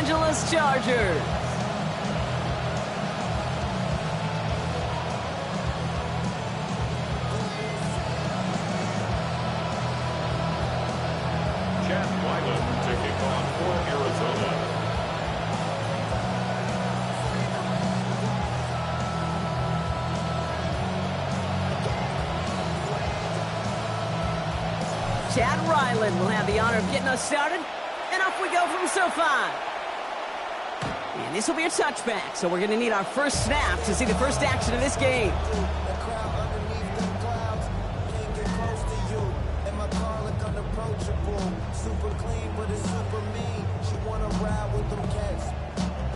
Angeles Chargers. Taking on for Arizona. Chad Ryland will have the honor of getting us started, and off we go from SoFi. And this will be a touchback, so we're going to need our first snap to see the first action of this game. Super clean, but it's super mean. She wanna ride with them cats.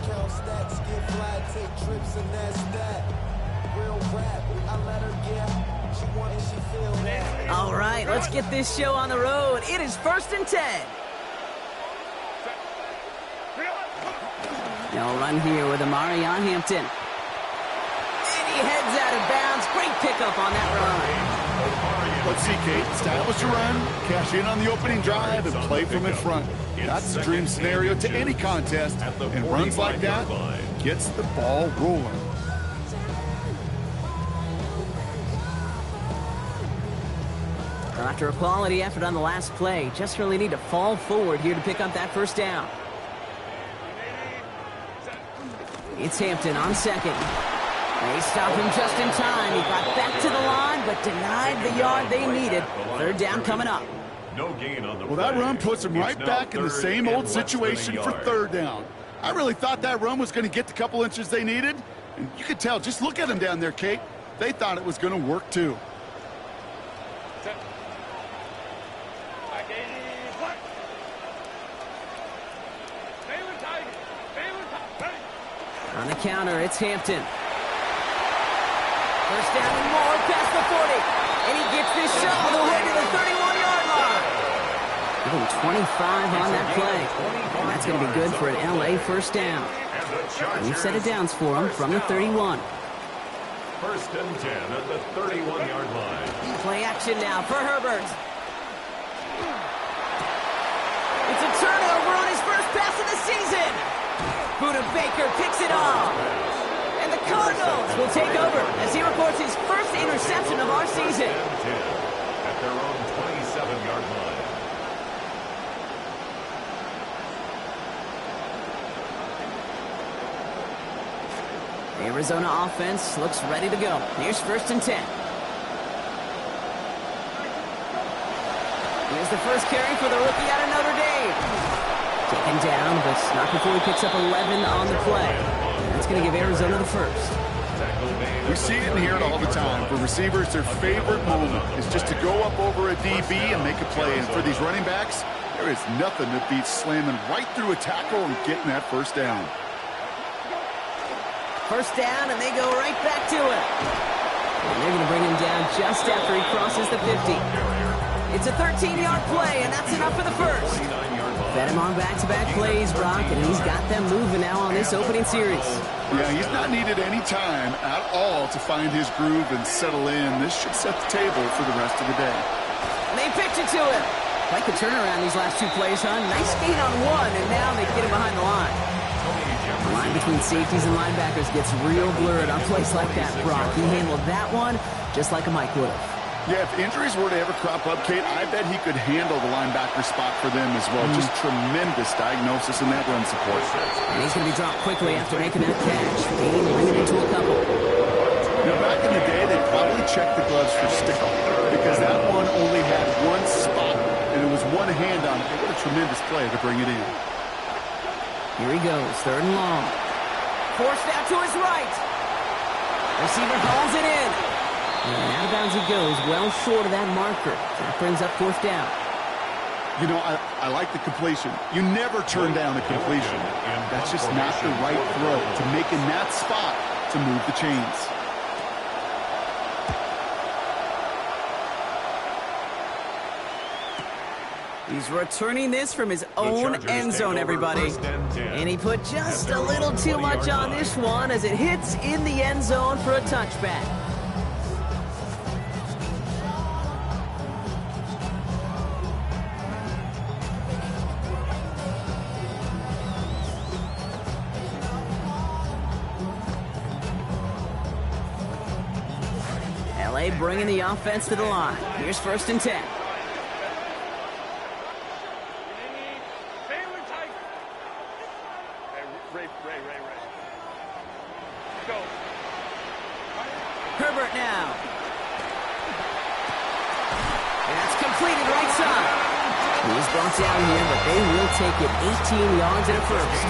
Count stacks, get fly, take trips, and that's that. Real rap, I let her get. She want it, she feel that. All right, let's get this show on the road. It is 1st and 10. No run here with Amari on Hampton. And he heads out of bounds. Great pickup on that run. Let's see, Kate. Establish a run, cash in on the opening drive, and play from in front. That's the dream scenario to any contest, and runs like that gets the ball rolling. After a quality effort on the last play, just really need to fall forward here to pick up that first down. It's Hampton on second. They stop him just in time. He got back to the line, but denied the yard they needed. 3rd down coming up. No gain on the Well, that run puts him right back in the same old situation for 3rd down. I really thought that run was going to get the couple inches they needed. And you could tell, just look at them down there, Kate. They thought it was going to work, too. On the counter, it's Hampton. First down and more past the 40. And he gets this shot all the way to the 31-yard line. Give him 25 on that play. And that's going to be good for an L.A. first down. And we've set it down for him from the 31. 1st and 10 at the 31-yard line. Play action now for Herbert. It's a turnover on his first pass of the season. Buda Baker picks it off. And the Cardinals will take over as he records his first interception of our season. At their own 27-yard line. The Arizona offense looks ready to go. Here's 1st and 10. Here's the first carry for the rookie out of Notre Dame. Taken down, but not before he picks up 11 on the play. That's going to give Arizona the first. We see it and hear it all the time. For receivers, their favorite moment is just to go up over a DB and make a play. And for these running backs, there is nothing that beats slamming right through a tackle and getting that first down. First down, and they go right back to it. And they're going to bring him down just after he crosses the 50. It's a 13-yard play, and that's enough for the first. Fed him on back-to-back plays, Brock, and he's got them moving now on this opening series. Yeah, he's not needed any time at all to find his groove and settle in. This should set the table for the rest of the day. And they pitch it to him. Like the turnaround these last 2 plays, huh? Nice gain on one, and now they get him behind the line. The line between safeties and linebackers gets real blurred on plays like that, Brock. He handled that one just like a Mike would have. Yeah, if injuries were to ever crop up, Kate, I bet he could handle the linebacker spot for them as well. Just tremendous diagnosis in that run support. And he's going to be dropped quickly after making that catch. Gain limited to a couple. Now, back in the day, they'd probably check the gloves for stick-up because that one only had one spot, and it was one hand on it. What a tremendous play to bring it in. Here he goes, 3rd and long. Forced out to his right. Receiver hauls it in. And out of bounds he goes, well short of that marker. That brings up 4th down. You know, I like the completion. You never turn down a completion. That's just not the right throw to make in that spot to move the chains. He's returning this from his own end zone, everybody. And he put just a little too much on this one as it hits in the end zone for a touchback. play, bringing the offense to the line. Here's 1st and 10. Go. Herbert now. And that's completed right side. He's brought down here, but they will take it 18 yards and a first.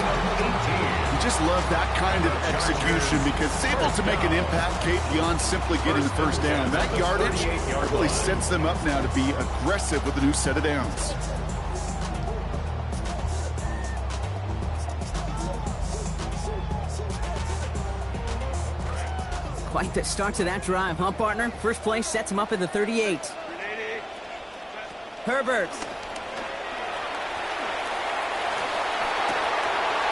You just love that kind of execution because it's able to make an impact, Kate, beyond simply getting the first down. That yardage really sets them up now to be aggressive with a new set of downs. Quite the start to that drive, huh, partner? First play sets him up at the 38. Herbert.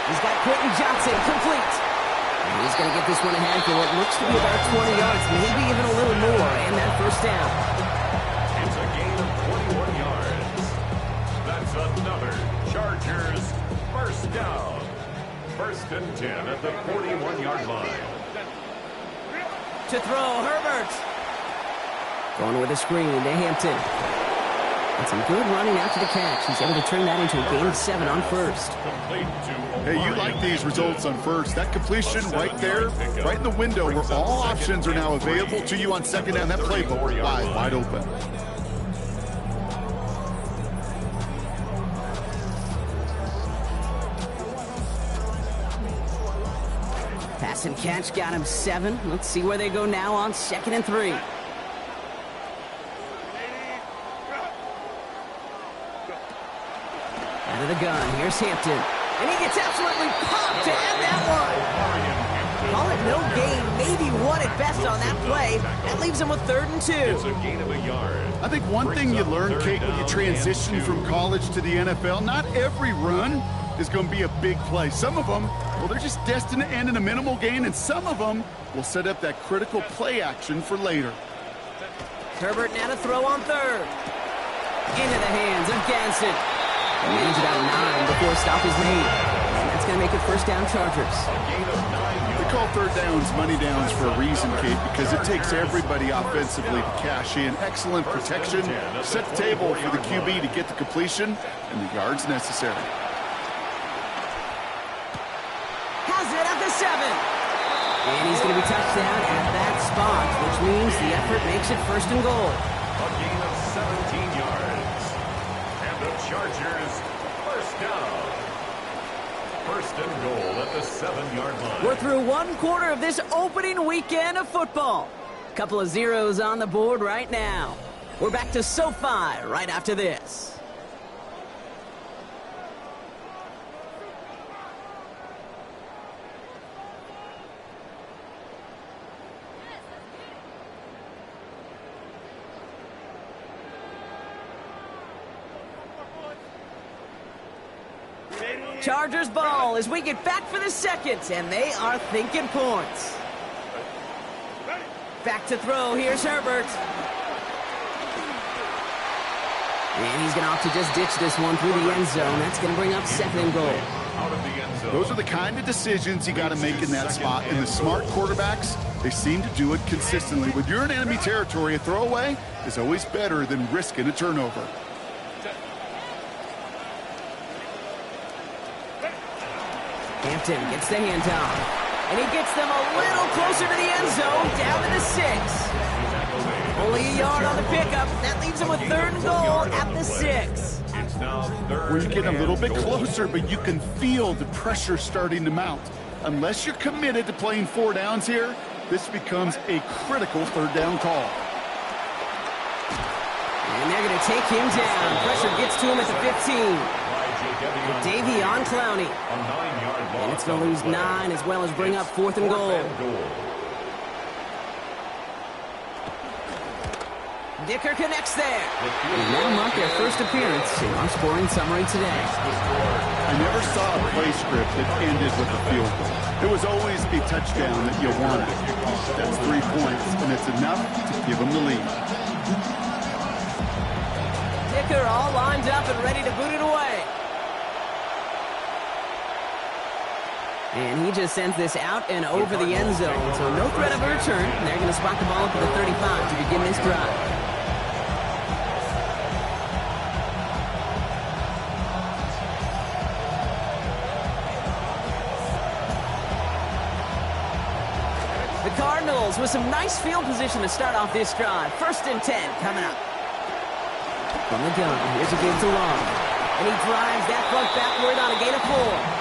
He's got Quentin Johnson complete. And he's going to get this one ahead for what looks to be about 20 yards, maybe even a little more, and that first down. It's a gain of 21 yards. That's another Chargers first down. 1st and 10 at the 41-yard line. To throw, Herbert. Going with a screen to Hampton. And some good running after the catch. He's able to turn that into a gain of 7 on 1st. Hey, you like these results on 1st. That completion right there, right in the window where all options are now available to you on 2nd down. That playbook wide open. Pass and catch got him 7. Let's see where they go now on 2nd and 3. Out of the gun, here's Hampton. And he gets absolutely popped to end that one. Call it no gain, maybe 1 at best on that play. That leaves him with 3rd and 2. It's a gain of a yard. I think one thing you learn, Kate, when you transition from college to the NFL, not every run is going to be a big play. Some of them, well, they're just destined to end in a minimal gain, and some of them will set up that critical play action for later. Herbert now to throw on 3rd. Into the hands of Ganson. He needs about 9 before a stop is made. And that's going to make it first down Chargers. They call 3rd downs money downs for a reason, Kate, because it takes everybody offensively to cash in. Excellent protection, set the table for the QB to get the completion and the yards necessary. Has it at the 7. And he's going to be touched down at that spot, which means the effort makes it 1st and goal. A gain of 17 yards. And the Chargers first down. 1st and goal at the 7-yard line. We're through 1 quarter of this opening weekend of football. Couple of zeros on the board right now. We're back to SoFi right after this. Chargers ball as we get back for the 2nd, and they are thinking points. Back to throw, here's Herbert. And he's going to opt to just ditch this one through the end zone. That's going to bring up 2nd and goal. Those are the kind of decisions you got to make in that spot. And the smart quarterbacks, they seem to do it consistently. When you're in enemy territory, a throwaway is always better than risking a turnover. Hampton gets the handoff, and he gets them a little closer to the end zone, down to the 6. Only a yard on the pickup. That leaves him with 3rd and goal at the 6. Where you get a little bit closer, but you can feel the pressure starting to mount. Unless you're committed to playing 4 downs here, this becomes a critical 3rd down call. And they're going to take him down. Pressure gets to him at the 15. Davion Clowney. And it's going to lose 9 as well as bring up 4th and goal. Dicker connects there. And that'll mark their first appearance in our scoring summary today. I never saw a play script that ended with a field goal. It was always a touchdown that you wanted. That's 3 points, and it's enough to give them the lead. Dicker all lined up and ready to boot it away. And he just sends this out and over the end zone. So no threat of a return. And they're going to spot the ball up at the 35 to begin this drive. The Cardinals with some nice field position to start off this drive. 1st and 10 coming up. From the gun, here's a give to Long. And he drives that puck backward on a gain of 4.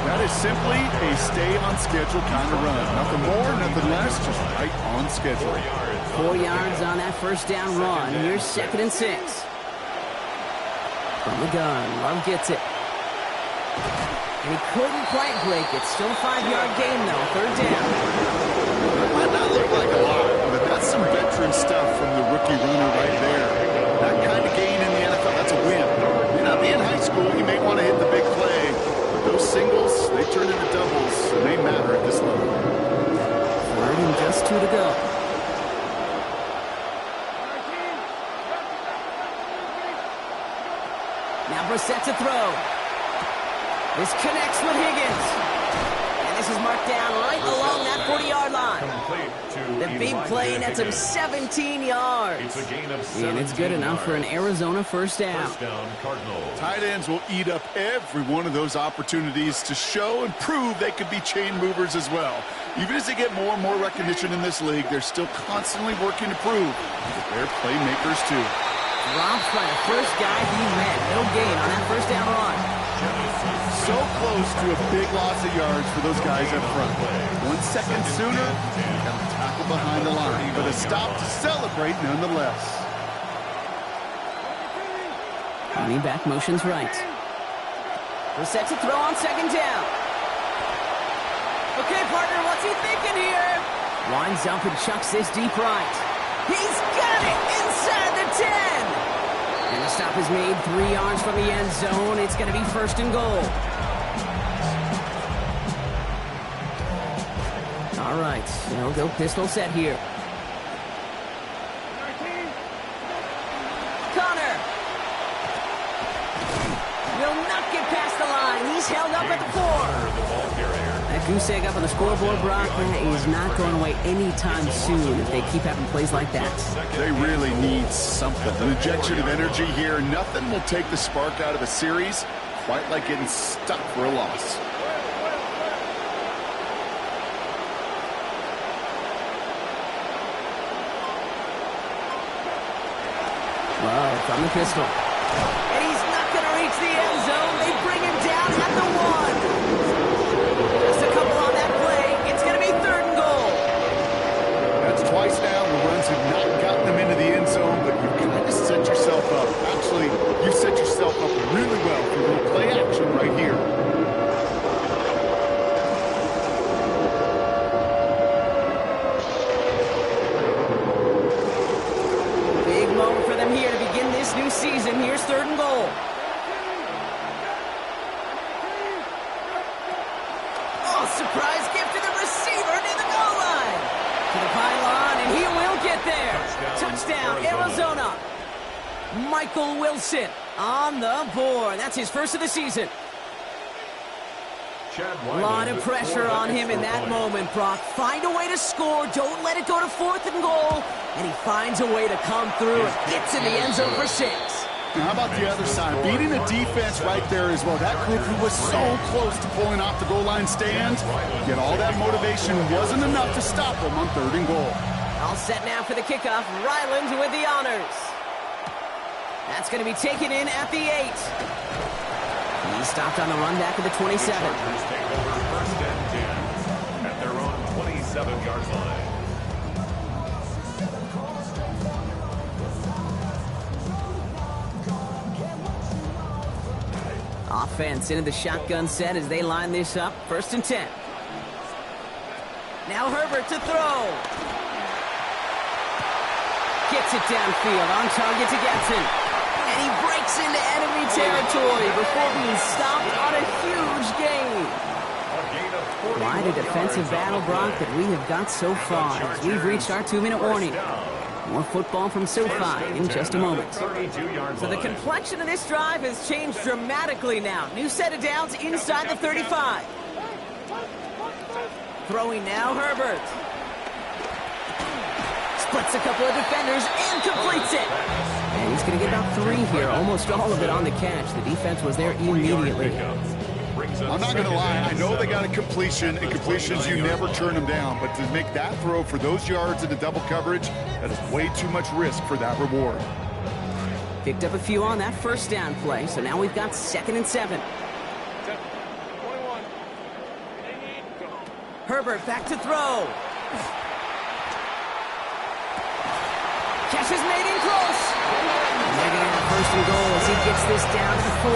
That is simply a stay-on-schedule kind of run. Nothing more, nothing less, just right on schedule. 4 yards on that first down run. Here's 2nd and 6. From the gun, Love gets it. And he couldn't quite break it. Still a 5-yard gain, though. 3rd down. It might not look like a lot, but that's some veteran stuff from the rookie runner right there. That kind of gain in the NFL, that's a win. May not be in high school. You may want to hit the big play. Those singles, they turn into doubles, and they matter at this level. 3rd and just 2 to go. Now Brissett to throw. This connects with Higgins. And this is marked down right along that 40-yard line. The big play nets him 17 yards. And it's good enough for an Arizona first down. Tight ends will eat up every one of those opportunities to show and prove they could be chain movers as well. Even as they get more and more recognition in this league, they're still constantly working to prove that they're playmakers too. Drops by the first guy he met. No gain on that first down run. So close to a big loss of yards for those guys up front. 1 second sooner, got a tackle behind the line, but a stop to celebrate nonetheless. Running back motions right. Brissett to throw on 2nd down. Okay, partner, what's he thinking here? Winds up and chucks this deep right. He's got it inside the 10. And the stop is made 3 yards from the end zone. It's going to be 1st and goal. All right, they'll go pistol set here. Connor will not get past the line. He's held up at the 4. That goose egg up on the scoreboard, Brock, is not going away anytime soon if they keep having plays like that. They really need something. An injection of energy here. Nothing will take the spark out of a series quite like getting stuck for a loss. Love from the pistol. And he's not going to reach the end zone. They bring him down at the 1. Just a couple on that play. It's going to be 3rd and goal. That's twice now. The runs have not gotten them into the end zone, but you've kind of set yourself up. Actually, you set yourself up really well for a little play action right here. Here to begin this new season. Here's 3rd and goal. Oh, surprise gift to the receiver near the goal line. To the pylon, and he will get there. Touchdown, Arizona. Michael Wilson on the board. That's his first of the season. A lot of pressure on him in that moment, Brock. Find a way to score. Don't let it go to 4th and goal. And he finds a way to come through and gets in the end zone for 6. Now, how about the other side? Beating the defense right there as well. That group who was so close to pulling off the goal line stand, yet all that motivation wasn't enough to stop them on 3rd and goal. All set now for the kickoff. Ryland with the honors. That's going to be taken in at the 8. He stopped on the run back of the 27. Take over 1st and 10 at their own 27-yard line. Offense into the shotgun set as they line this up. 1st and 10. Now Herbert to throw. Gets it downfield, on target to Getson. And he breaks into enemy territory before being stopped on a huge gain. Quite a defensive battle, Brock, that we have got so far as we've reached our 2-minute warning. More football from SoFi in just a moment. So the complexion of this drive has changed dramatically now. New set of downs inside the 35. Throwing now, Herbert. Splits a couple of defenders and completes it. And he's going to get about 3 here, almost all of it on the catch. The defense was there immediately. I'm not going to lie. I know they got a completion, and completions, you never turn them down. But to make that throw for those yards into double coverage, that is way too much risk for that reward. Picked up a few on that first down play, so now we've got 2nd and 7. Herbert back to throw. Catch is made in close. And they're going to have 1st and goal as he gets this down to the 4.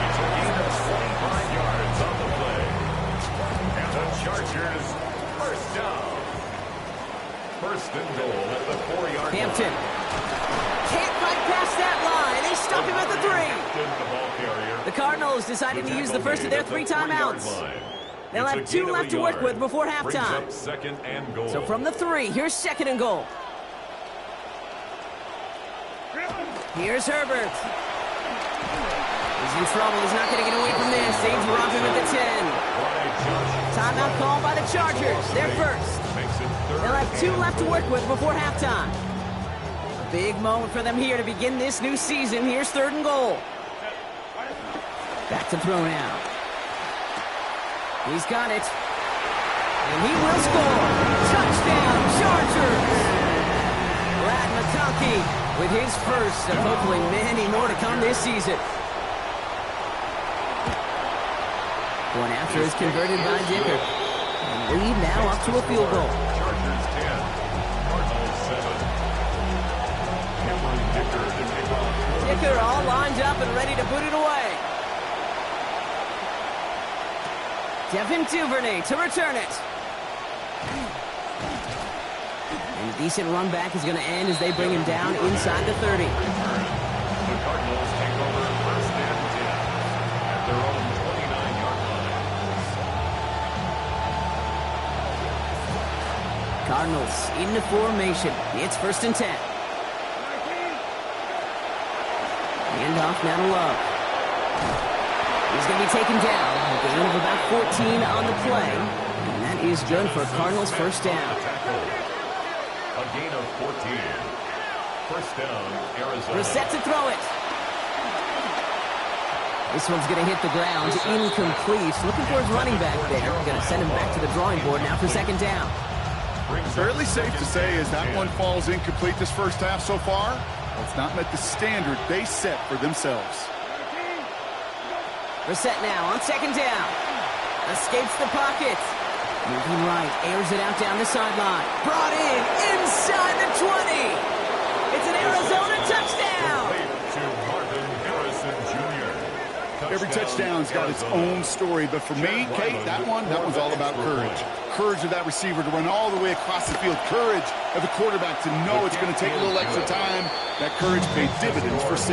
It's a gain of 25 yards on the play. And the Chargers, 1st down. 1st and goal at the 4-yard line. Hampton. Can't fight past that line. They stop him at the 3. The Cardinals decided to use the first of their 3 timeouts. They'll have 2 left to work with before halftime. So from the 3, here's 2nd and goal. Here's Herbert. He's in trouble. He's not going to get away from this. They drop him at the 10. Timeout called by the Chargers. They're first. They'll have 2 left to work with before halftime. A big moment for them here to begin this new season. Here's 3rd and goal. Back to throw now. He's got it. And he will score. Touchdown, Chargers! Brad McConkey with his first of hopefully many more to come this season. One after is converted by Dicker. And lead now up to a field goal. Chargers 10, Cardinals 7. Cameron Dicker to kick off. Dicker all lined up and ready to boot it away. Devin Duvernay to return it. And a decent run back is going to end as they bring him down inside the 30. The Cardinals take over 1st and 10 at their own 29-yard line. Cardinals into formation. It's 1st and 10. Handoff now to Love. He's going to be taken down. A gain of about 14 on the play. And that is good for Cardinals' 1st down. A gain of 14. 1st down, Arizona. We're set to throw it. This one's going to hit the ground. Incomplete. Looking for his running back there. Going to send him back to the drawing board now for 2nd down. Fairly safe to say as that one falls incomplete this first half so far, it's not met the standard they set for themselves. We're set now on 2nd down. Escapes the pocket. Moving right, airs it out down the sideline. Brought in inside the 20. It's an Arizona touchdown. Every touchdown's got its own story, but for me, Kate, that one's all about courage. Courage of that receiver to run all the way across the field. Courage of the quarterback to know it's going to take a little extra time. That courage paid dividends for 6.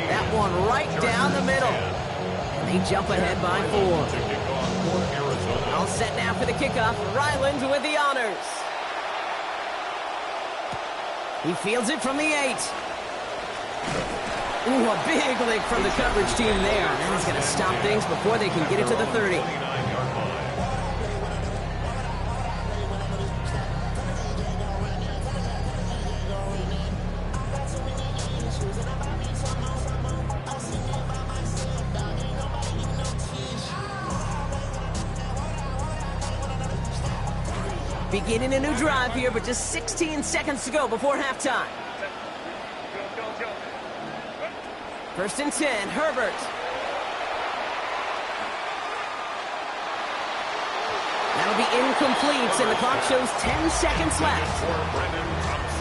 That one right down the middle. And they jump ahead by 4. All set now for the kickoff. Ryland with the honors. He fields it from the 8. Ooh, a big lick from the coverage team there. Now he's going to stop things before they can get it to the 30. Beginning a new drive here, but just 16 seconds to go before halftime. 1st and 10, Herbert. That'll be incomplete, and the clock shows 10 seconds left.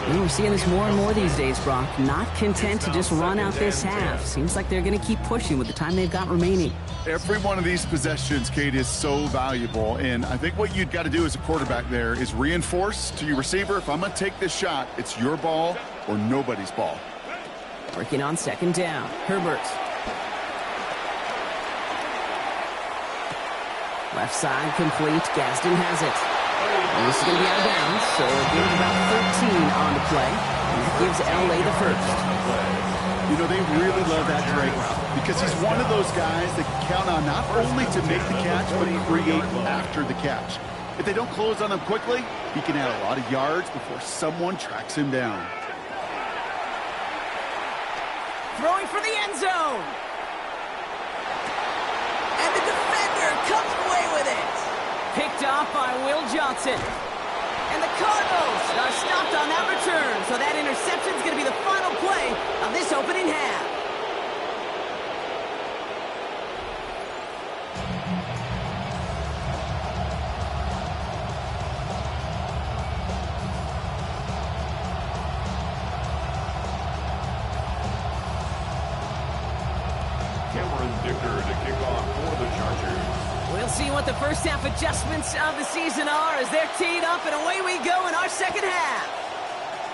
We're seeing this more and more these days, Brock. Not content to just run out this half. Seems like they're going to keep pushing with the time they've got remaining. Every one of these possessions, Kate, is so valuable, and I think what you've got to do as a quarterback there is reinforce to your receiver, if I'm going to take this shot, it's your ball or nobody's ball. Working on 2nd down. Herbert. Left side complete. Gaston has it. And this is going to be out of bounds, so it gives about 13 on the play. And that gives LA the 1st. You know, they really love that drag route because he's one of those guys that can count on not only to make the catch, but create after the catch. If they don't close on him quickly, he can add a lot of yards before someone tracks him down. Throwing for the end zone. And the defender comes away with it. Picked off by Will Johnson. And the Cardinals are stopped on that return, so that interception is going to be the final play of this opening half. To kick off for the Chargers. We'll see what the first half adjustments of the season are as they're teed up, and away we go in our second half.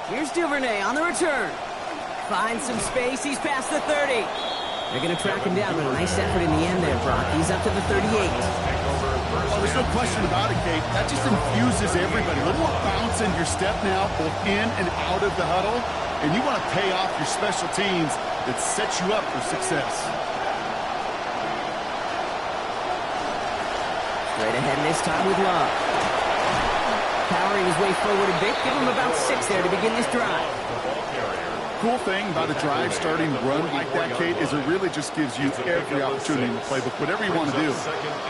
Here's Duvernay on the return. Finds some space. He's past the 30. They're going to track him down, but a nice effort in the end there, Brock. He's up to the 38. Well, there's no question about it, Kate. That just infuses everybody. A little more bounce in your step now, both in and out of the huddle. And you want to pay off your special teams that set you up for success. Right ahead this time with Love. Powering his way forward a bit. Give him about 6 there to begin this drive. Cool thing about a drive starting to run like that, Kate, is it really just gives you every opportunity in the playbook, whatever you want to do.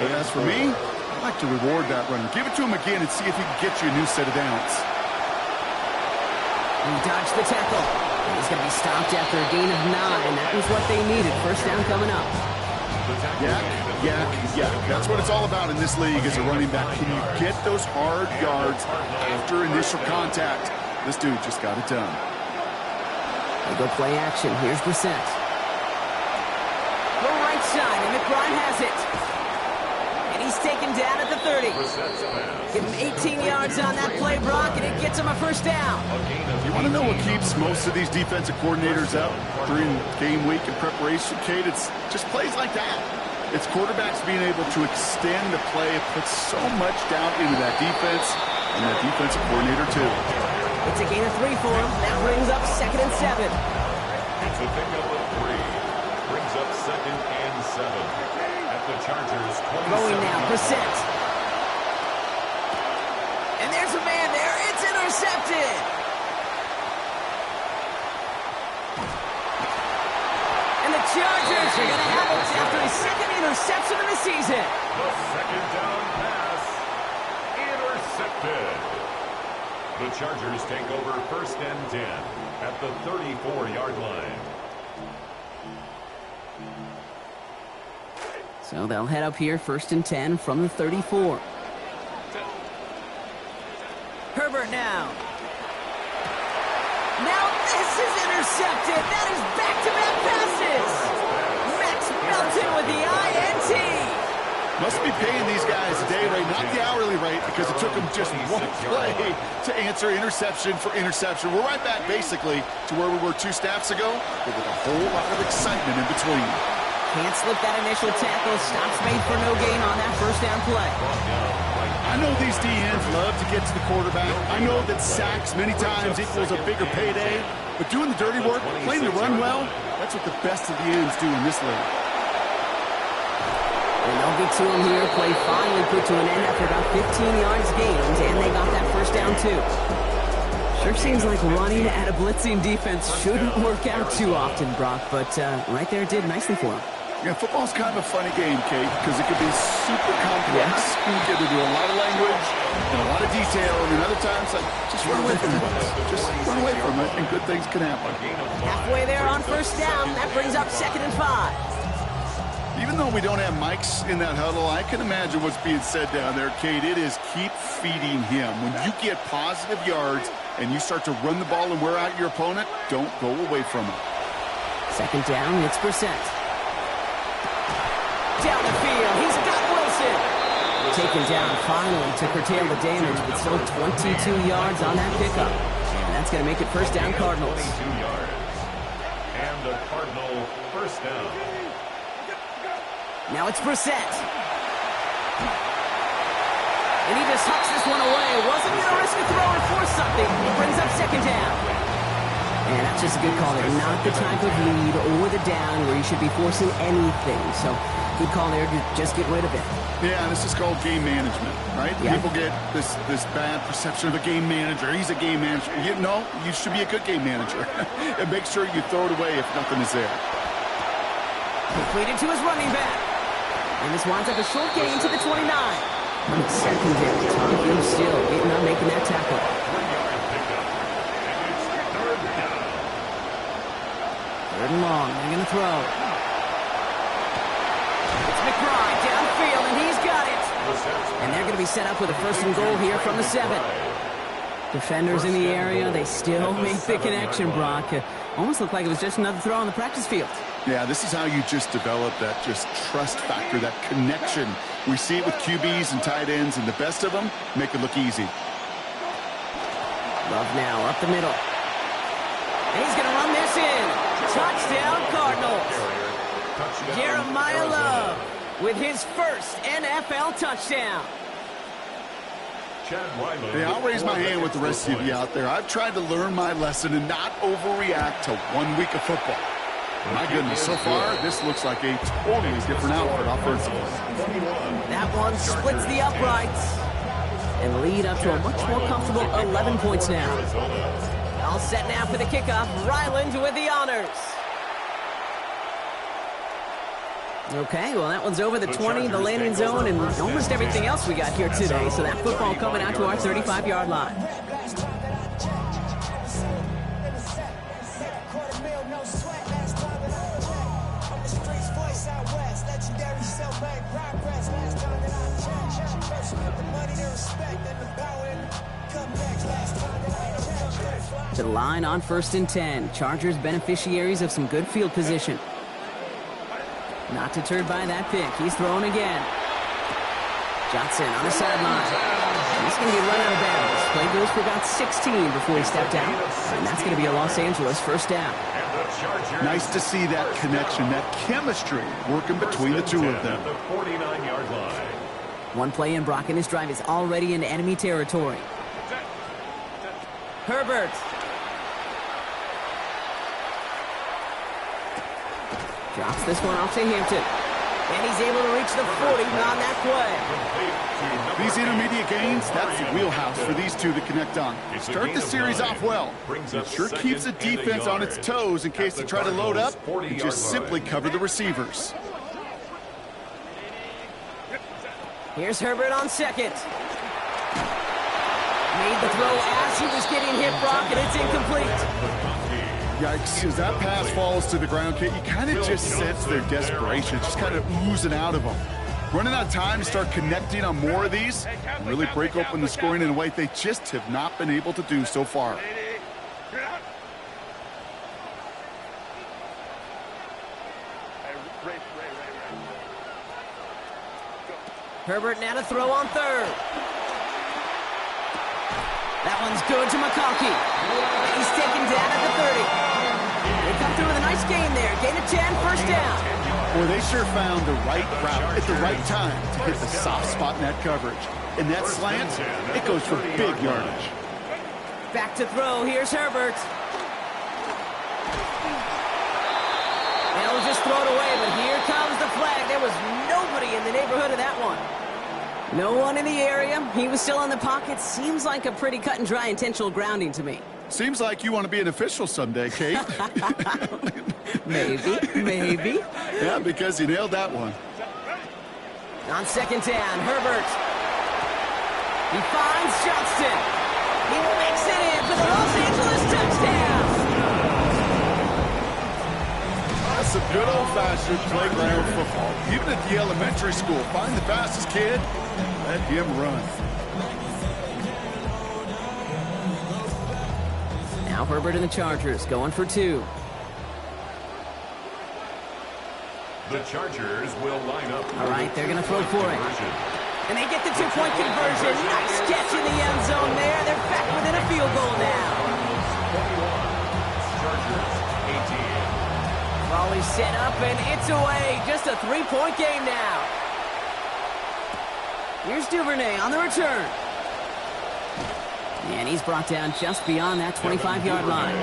But as for me, I like to reward that runner. Give it to him again and see if he can get you a new set of downs. He dodged the tackle. He's going to be stopped after a gain of 9. That was what they needed. First down coming up. Yeah. That's what it's all about in this league as a running back. Can you get those hard yards after initial contact? This dude just got it done. They go play action. Here's Brissett. Go right side, and McBride has it. And he's taken down at the 30. Give him 18 yards on that play, Brock, and it gets him a first down. You want to know what keeps most of these defensive coordinators up during game week and preparation, Kate? It's just plays like that. It's quarterbacks being able to extend the play, put so much down into that defense, and that defensive coordinator too. It's a gain of 3 for him. That brings up 2nd and 7. It's a pickup of 3. Brings up 2nd and 7. At the Chargers 27. Going now, Brissett. And there's a man there. It's intercepted. And the Chargers are going to have it after his 2nd interception of the season. The 2nd down pass. Intercepted. The Chargers take over 1st and 10 at the 34-yard line. So they'll head up here 1st and 10 from the 34. Herbert now. Now this is intercepted. That is back-to-back passes. Max Melton with the INT. Must be paying these guys a day rate, not the hourly rate, because it took them just one play to answer interception for interception. We're right back, basically, to where we were 2 snaps ago, but with a whole lot of excitement in between. Can't slip that initial tackle. Stops made for no gain on that first down play. I know these DNs love to get to the quarterback. I know that sacks many times equals a bigger payday, but doing the dirty work, playing the run well, that's what the best of the ends do in this league. And they'll get to him here. Play finally put to an end after about 15 yards gained, and they got that first down too. Sure seems like running at a blitzing defense shouldn't work out too often, Brock, but right there it did nicely for him. Yeah, football's kind of a funny game, Kate, because it can be super complex. You get to do a lot of language and a lot of detail, and then other times, like, just run away from it. Just run away from it, and good things can happen. Halfway there on first down. That brings up 2nd and 5. Even though we don't have mics in that huddle, I can imagine what's being said down there, Kate. It is keep feeding him. When you get positive yards and you start to run the ball and wear out your opponent, don't go away from it. 2nd down, it's Brissett. Down the field, he's got Wilson. Taken down finally to curtail the damage, but still 22 yards on that pickup. And that's going to make it first down Cardinals. 22 yards. And the Cardinal first down. Now it's Brissett. And he just hucks this one away. Wasn't going to risk a throw or force something. It brings up 2nd down. And that's just a good call there. Not the type of lead or the down where you should be forcing anything. So, good call there to just get rid of it. Yeah, this is called game management, right? Yeah. People get this bad perception of a game manager. He's a game manager. You should be a good game manager. And make sure you throw it away if nothing is there. Completed to his running back. And this winds up a short gain to the 29. On the secondary, Tom Field still getting up, making that tackle. Third and long, they're going to throw. It's McBride downfield, and he's got it. And they're going to be set up with a first and goal here from the 7. Defenders in the area, they still make the connection, Brock. Almost looked like it was just another throw on the practice field. Yeah, this is how you just develop that just trust factor, that connection. We see it with QBs and tight ends, and the best of them make it look easy. Love now, up the middle. And he's going to run this in. Touchdown, Cardinals. Jeremiah Love with his first NFL touchdown. Hey, I'll raise my hand with the rest of you out there. I've tried to learn my lesson and not overreact to 1 week of football. My goodness, so far, this looks like a totally different outfit offensively. That one splits the uprights and lead up to a much more comfortable 11 points now. All set now for the kickoff. Ryland with the honors. Okay, well, that one's over the 20, the landing zone, and almost everything else we got here today. So that football coming out to our 35-yard line. To the line on 1st and 10. Chargers beneficiaries of some good field position. Not deterred by that pick. He's throwing again. Johnson on the sideline. He's going to be run out of bounds. Play goes for about 16 before he stepped out. And that's going to be a Los Angeles first down. Nice to see that connection, that chemistry working between the two of them. One play in, Brock, and his drive is already in enemy territory. Herbert. Drops this one off to Hampton. And he's able to reach the 40 on that play. These intermediate gains, that's the wheelhouse for these two to connect on. Start the series off well. It sure keeps the defense on its toes in case they try to load up and just simply cover the receivers. Here's Herbert on second. Made the throw as he was getting hit, Brock, and it's incomplete. Yikes, as that pass falls to the ground, Kate, you kind of just sense their desperation. It's just kind of oozing out of them. Running out of time to start connecting on more of these and really break open the scoring in a way they just have not been able to do so far. Herbert now to throw on 3rd. That one's good to McConkey. He's taken down at the 30. They come through with a nice gain there. Gain of 10, first down. Boy, they sure found the right route at the right time to hit the soft spot in that coverage. And that slant, it goes for big yardage. Back to throw. Here's Herbert. They'll just throw it away, but here comes the flag. There was nobody in the neighborhood of that one. No one in the area. He was still in the pocket. Seems like a pretty cut and dry intentional grounding to me. Seems like you want to be an official someday, Kate. Maybe. Yeah, because you nailed that one. On 2nd down, Herbert. He finds Johnston. He makes it in for the Los Angeles touchdown. That's some good old-fashioned playground football. Even at the elementary school, find the fastest kid, let him run. Now Herbert and the Chargers going for 2. The Chargers will line up. All right, they're going to throw for it. And they get the 2-point conversion. Nice catch in the end zone there. They're back within a field goal now. 21. Chargers 18. Raleigh set up, and it's away. Just a 3-point game now. Here's Duvernay on the return. And he's brought down just beyond that 25-yard line.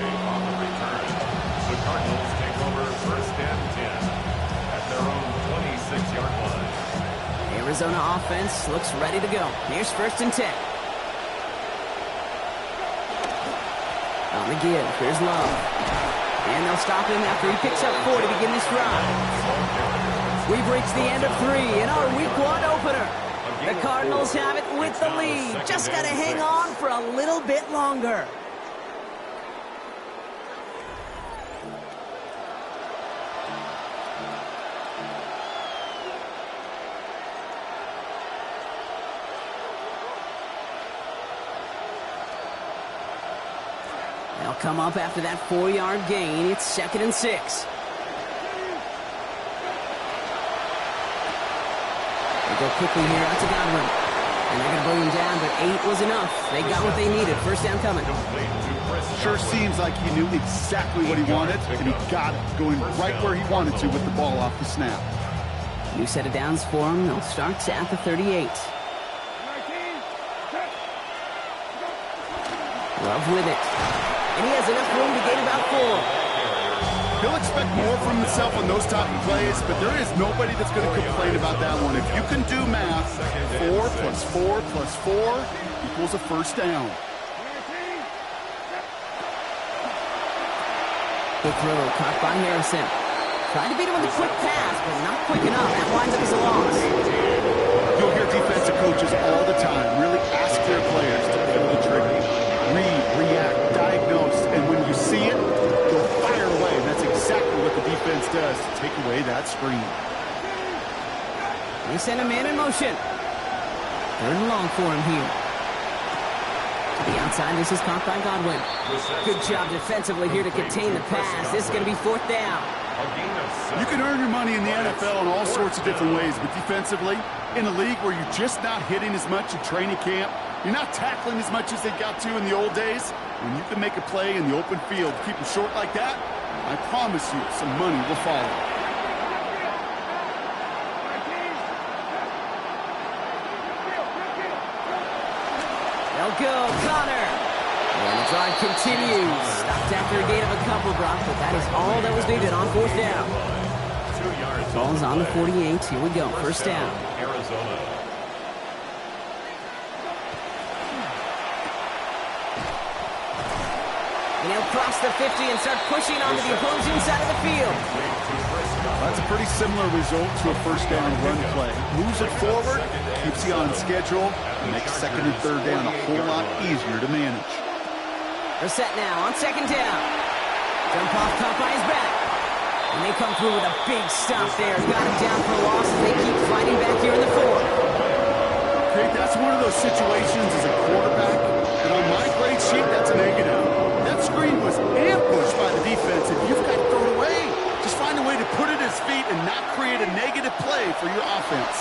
Cardinals take over 1st and 10 at their own 26-yard line. Arizona offense looks ready to go. Here's 1st and 10. On the give, here's Love. And they'll stop him after he picks up 4 to begin this drive. We've reached the end of 3 in our Week 1 opener. The Cardinals have it with the lead. Just got to hang on for a little bit longer. They'll come up after that 4-yard gain. It's 2nd and 6. They go quickly here out to Godwin. And they're going to bring him down, but 8 was enough. They got what they needed. 1st down coming. Sure seems like he knew exactly what he wanted, and he got it, going right where he wanted to with the ball off the snap. New set of downs for him. They'll start at the 38. Love with it. And he has enough room to gain about 4. He'll expect more from himself on those type of plays, but there is nobody that's going to complain about that one. If you can do math, 4 plus 4 plus 4 equals a 1st down. Good throw, caught by Harrison. Tried to beat him with a quick pass, but not quick enough. That winds up as a loss. You'll hear defensive coaches all the time really ask their players to pull the trigger. Read, react, diagnose, and when you see it, go fire away. And that's exactly what the defense does to take away that screen. They send a man in motion. 3rd and long for him here. To the outside, this is caught by Godwin. Good job defensively here to contain the pass. This is going to be 4th down. You can earn your money in the NFL in all sorts of different ways, but defensively, in a league where you're just not hitting as much in training camp, you're not tackling as much as they got to in the old days, when you can make a play in the open field, keep it short like that, I promise you some money will follow. They'll go, Connor. And the drive continues. Stopped after a gain of a couple, Brock, but that is all that was needed on 4th down. 2 yards. Ball's on the 48. Here we go. 1st down. Arizona. And he'll cross the 50 and start pushing onto the opposing side of the field. That's a pretty similar result to a 1st down run play. Moves it forward, keeps you on schedule, and makes 2nd and 3rd down a whole lot easier to manage. They're set now on 2nd down. Jump off caught by his back. And they come through with a big stop there. Got him down for a loss as they keep fighting back here in the 4th. Craig, that's one of those situations as a quarterback, and on my grade sheet, that's a negative. That screen was ambushed by the defense, and you've got to throw it away. Just find a way to put it at his feet and not create a negative play for your offense.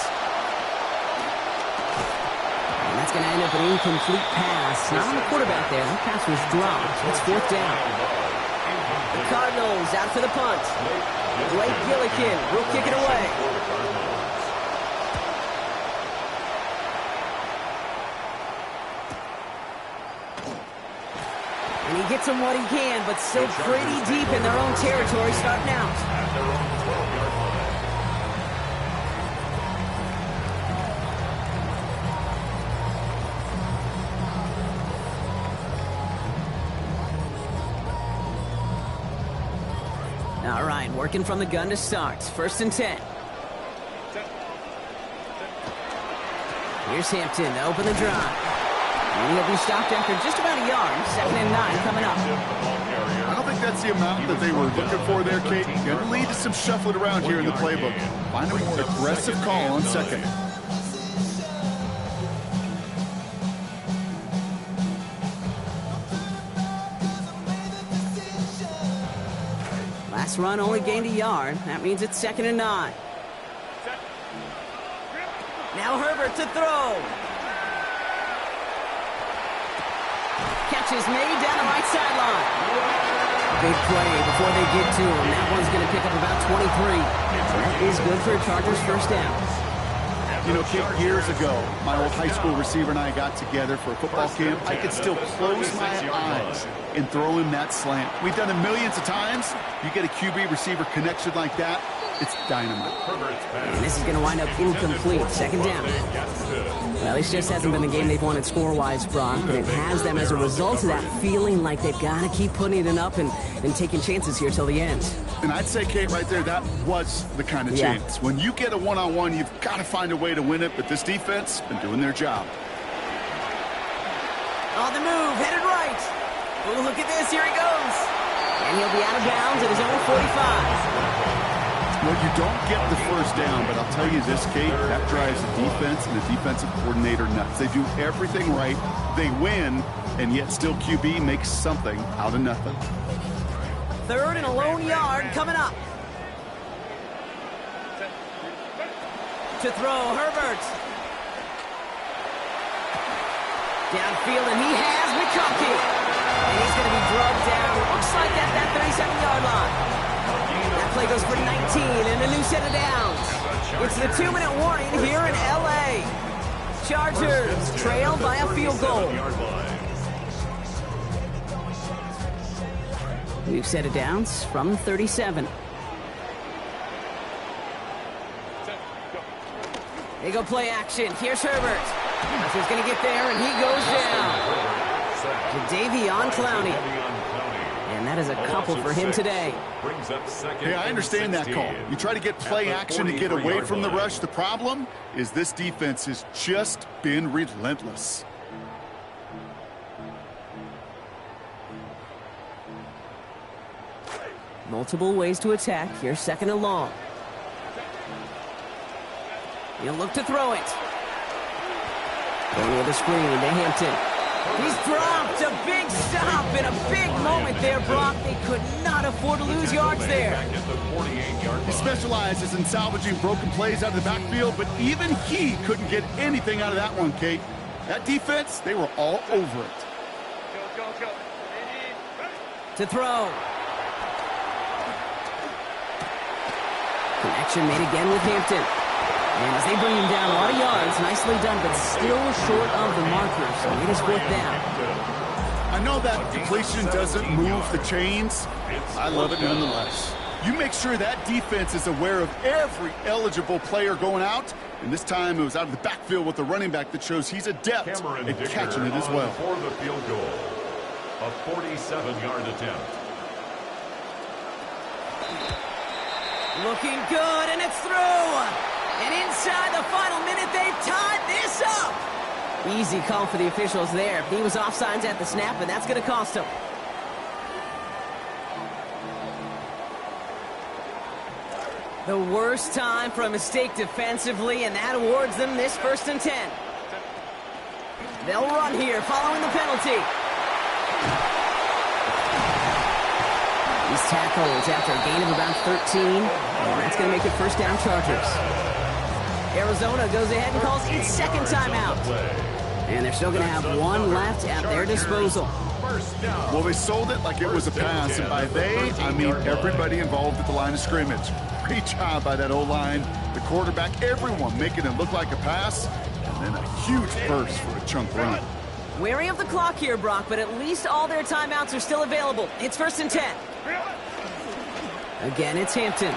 And that's going to end up an incomplete pass. Not on the quarterback there. That pass was dropped. It's 4th down. The Cardinals out for the punt. Blake Gillikin will kick it away. And he gets them what he can, but still pretty deep in their own territory starting out. At their own 12-yard line. All right, working from the gun to start. 1st and 10. Here's Hampton to open the drive. And he'll be stopped after just about a yard. 2nd and 9 coming up. I don't think that's the amount that they were looking for there, Kate. Going to lead to some shuffling around here in the playbook. Find a more aggressive call on 2nd. Last run only gained a yard. That means it's 2nd and 9. Now Herbert to throw. Catch is made down the right sideline. Big play before they get to him. That one's going to pick up about 23. That is good for a Chargers 1st down. You know, Kate, years ago, my old high school receiver and I got together for a football camp. I could still close my eyes and throw him that slant. We've done it millions of times. You get a QB receiver connection like that, it's dynamite. And this is going to wind up incomplete. Second down. Well, this just hasn't been the game they've wanted score-wise, Brock, but it has them as a result of that feeling like they've got to keep putting it up and taking chances here till the end. And I'd say, Kate, right there, that was the kind of chance. When you get a one-on-one, you've got to find a way to win it, but this defense has been doing their job. On the move, headed right. Oh, look at this, here he goes. And he'll be out of bounds at his own 45. Well, you don't get the first down, but I'll tell you this, Kate, that drives the defense and the defensive coordinator nuts. They do everything right, they win, and yet still QB makes something out of nothing. Third and a lone yard coming up. To throw, Herbert. Downfield, and he has McConkey. And he's going to be drugged down. Looks like at that 37-yard line. That play goes for 19 and a new set of downs. It's the 2-minute warning here in L.A. Chargers trail by a field goal. We've set of downs from 37. They go play action. Here's Herbert. He's going to get there, and he goes down. Jadeveon Clowney. And that is a couple for him today. Hey, I understand that call. You try to get play action to get away from the rush. The problem is this defense has just been relentless. Multiple ways to attack. Here's second and long. He'll look to throw it. Going with a screen to Hampton. He's dropped a big stop in a big moment there, Brock. They could not afford to lose yards there. He specializes in salvaging broken plays out of the backfield, but even he couldn't get anything out of that one, Kate. That defense, they were all over it. To throw. Connection made again with Hampton. And as they bring him down, a lot of yards, nicely done, but still short of the marker, so it is fourth down. I know that completion doesn't move the chains. I love it nonetheless. You make sure that defense is aware of every eligible player going out, and this time it was out of the backfield with the running back that shows he's adept at catching it as well. For the field goal, a 47-yard attempt. Looking good, and it's through. And inside the final minute, they've tied this up. Easy call for the officials there. He was offsides at the snap, and that's going to cost him. The worst time for a mistake defensively, and that awards them this 1st and 10. They'll run here following the penalty. These tackles after a gain of about 13, and that's going to make it first down Chargers. Arizona goes ahead and calls its second timeout. And they're still going to have one left at their disposal. Well, they sold it like it was a pass, and by they, I mean everybody involved at the line of scrimmage. Great job by that O-line, the quarterback, everyone making it look like a pass, and then a huge burst for a chunk run. Wary of the clock here, Brock, but at least all their timeouts are still available. It's 1st and 10. Again, it's Hampton.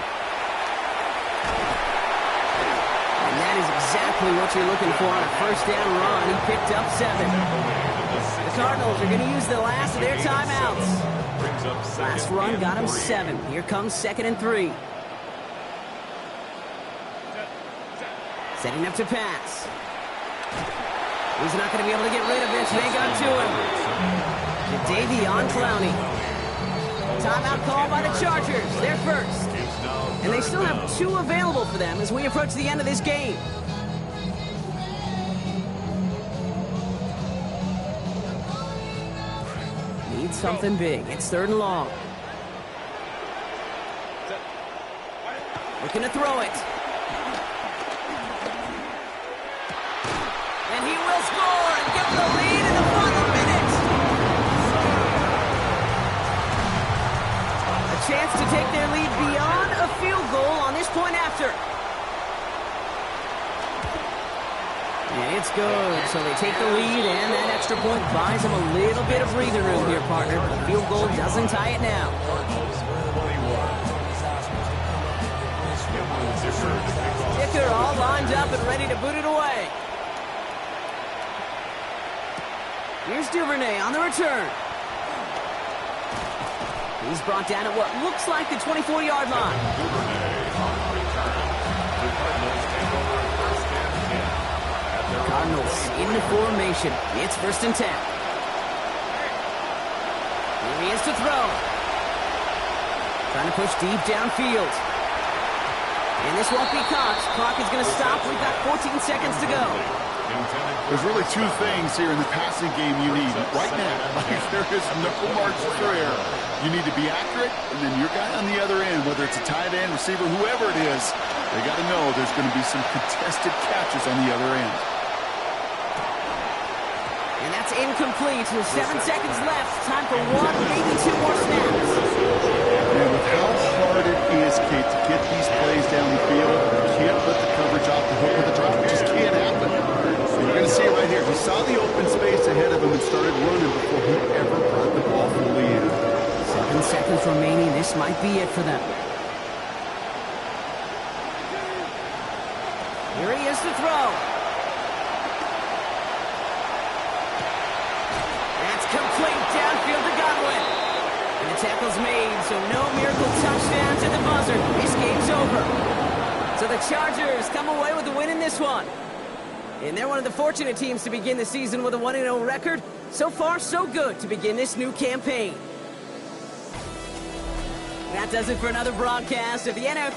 And that is exactly what you're looking for on a first down run. He picked up 7. The Cardinals are going to use the last of their timeouts. Last run got him 7. Here comes 2nd and 3. Setting up to pass. He's not going to be able to get rid of it. They got to him. Jadeveon Clowney. Timeout called by the Chargers. They're first. And they still have 2 available for them as we approach the end of this game. Need something big. It's 3rd and long. Looking to throw it. And he will score and get the lead in the final minute. A chance to take their lead beyond a field goal on this point after. And it's good. So they take the lead, and that extra point buys them a little bit of breathing room here, partner. The field goal doesn't tie it now. Kicker all lined up and ready to boot it away. Here's Duvernay on the return. He's brought down at what looks like the 24-yard line. Cardinals in the formation. It's 1st and 10. Here he is to throw. Trying to push deep downfield. And this won't be caught. Clock is going to stop. We've got 14 seconds to go. There's really two things here in the passing game you need right now. There is no margin for error. You need to be accurate, and then your guy on the other end, whether it's a tight end, receiver, whoever it is, they got to know there's going to be some contested catches on the other end. And that's incomplete. With 7 seconds left. Time for one, maybe 2 more snaps. And with how hard it is, Kate, to get these plays down the field, you can't put the coverage off the hook with a drop. It just can't happen. So you're going to see it right here. He saw the open space ahead of him and started running before he ever brought the ball fully in. 7 seconds remaining. This might be it for them. Here he is to throw. That's complete downfield to Godwin. And the tackle's made, so no miracle touchdown to the buzzer. This game's over. So the Chargers come away with the win in this one. And they're one of the fortunate teams to begin the season with a 1-0 record. So far, so good to begin this new campaign. That does it for another broadcast of the NFL.